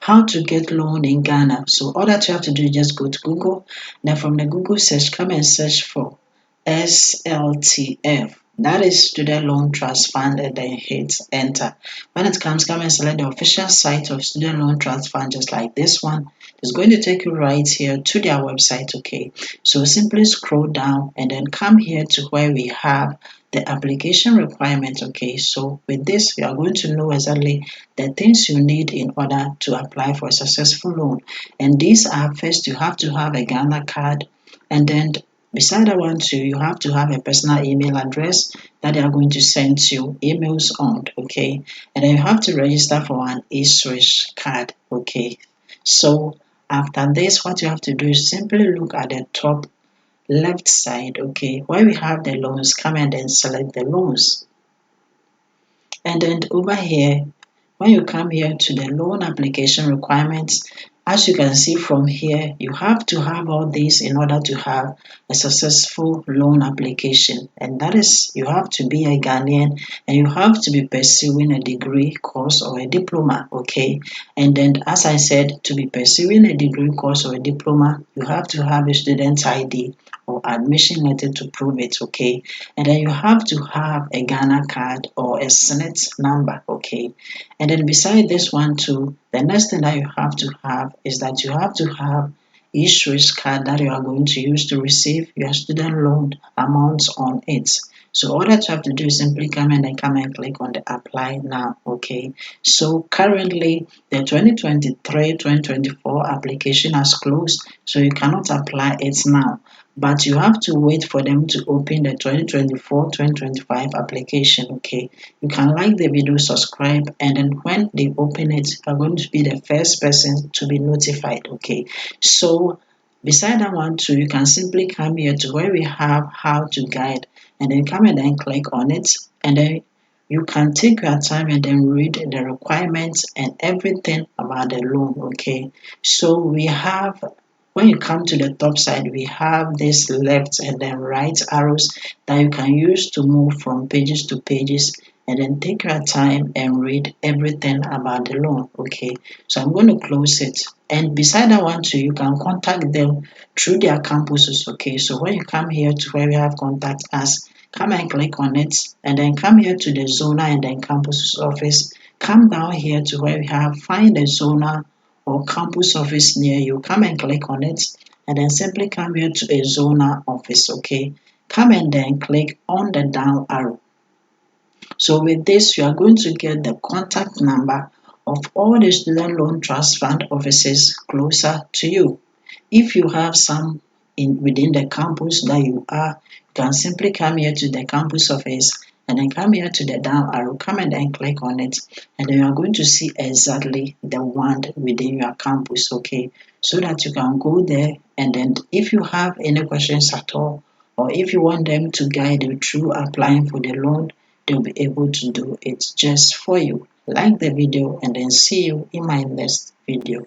how to get loan in Ghana. So all that you have to do is just go to Google. Then from the Google search, come and search for SLTF. That is Student Loan Trust Fund, and then hit enter. When it comes, come and select the official site of Student Loan Trust Fund, just like this one. It's going to take you right here to their website, okay? So simply scroll down and then come here to where we have the application requirement, okay? So with this, you are going to know exactly the things you need in order to apply for a successful loan. And these are, first, you have to have a Ghana card, and then beside that one too, you have to have a personal email address that they are going to send you emails on, okay? And then you have to register for an e-switch card, okay? So after this, what you have to do is simply look at the top left side, okay, where we have the loans. Come and then select the loans. And then over here, when you come here to the loan application requirements, as you can see from here, you have to have all these in order to have a successful loan application. And that is, you have to be a Ghanaian and you have to be pursuing a degree course or a diploma, okay? And then, as I said, to be pursuing a degree course or a diploma, you have to have a student ID or admission letter to prove it, okay? And then you have to have a Ghana card or a SNET number, okay? And then beside this one too, the next thing that you have to have is that you have to have e-switch card that you are going to use to receive your student loan amounts on it. So all that you have to do is simply come and then come and click on the apply now, okay? So currently the 2023-2024 application has closed, so you cannot apply it now. But you have to wait for them to open the 2024-2025 application, okay? You can like the video, subscribe, and then when they open it, you're going to be the first person to be notified, okay? So beside that one too, you can simply come here to where we have how to guide, and then come and then click on it, and then you can take your time and then read the requirements and everything about the loan, okay? So we have, when you come to the top side, we have this left and then right arrows that you can use to move from pages to pages, and then take your time and read everything about the loan, okay? So I'm going to close it. And beside that one too, you can contact them through their campuses, okay? So when you come here to where we have contact us, come and click on it, and then come here to the zona and then campuses office. Come down here to where we have find the zona or campus office near you. Come and click on it, and then simply come here to a zona office, okay? Come and then click on the down arrow. So with this, you are going to get the contact number of all the student loan trust fund offices closer to you. If you have some within the campus that you are, you can simply come here to the campus office and then come here to the down arrow, come and then click on it, and then you are going to see exactly the one within your campus, okay? So that you can go there, and then if you have any questions at all, or if you want them to guide you through applying for the loan, they'll be able to do it just for you. Like the video and then see you in my next video.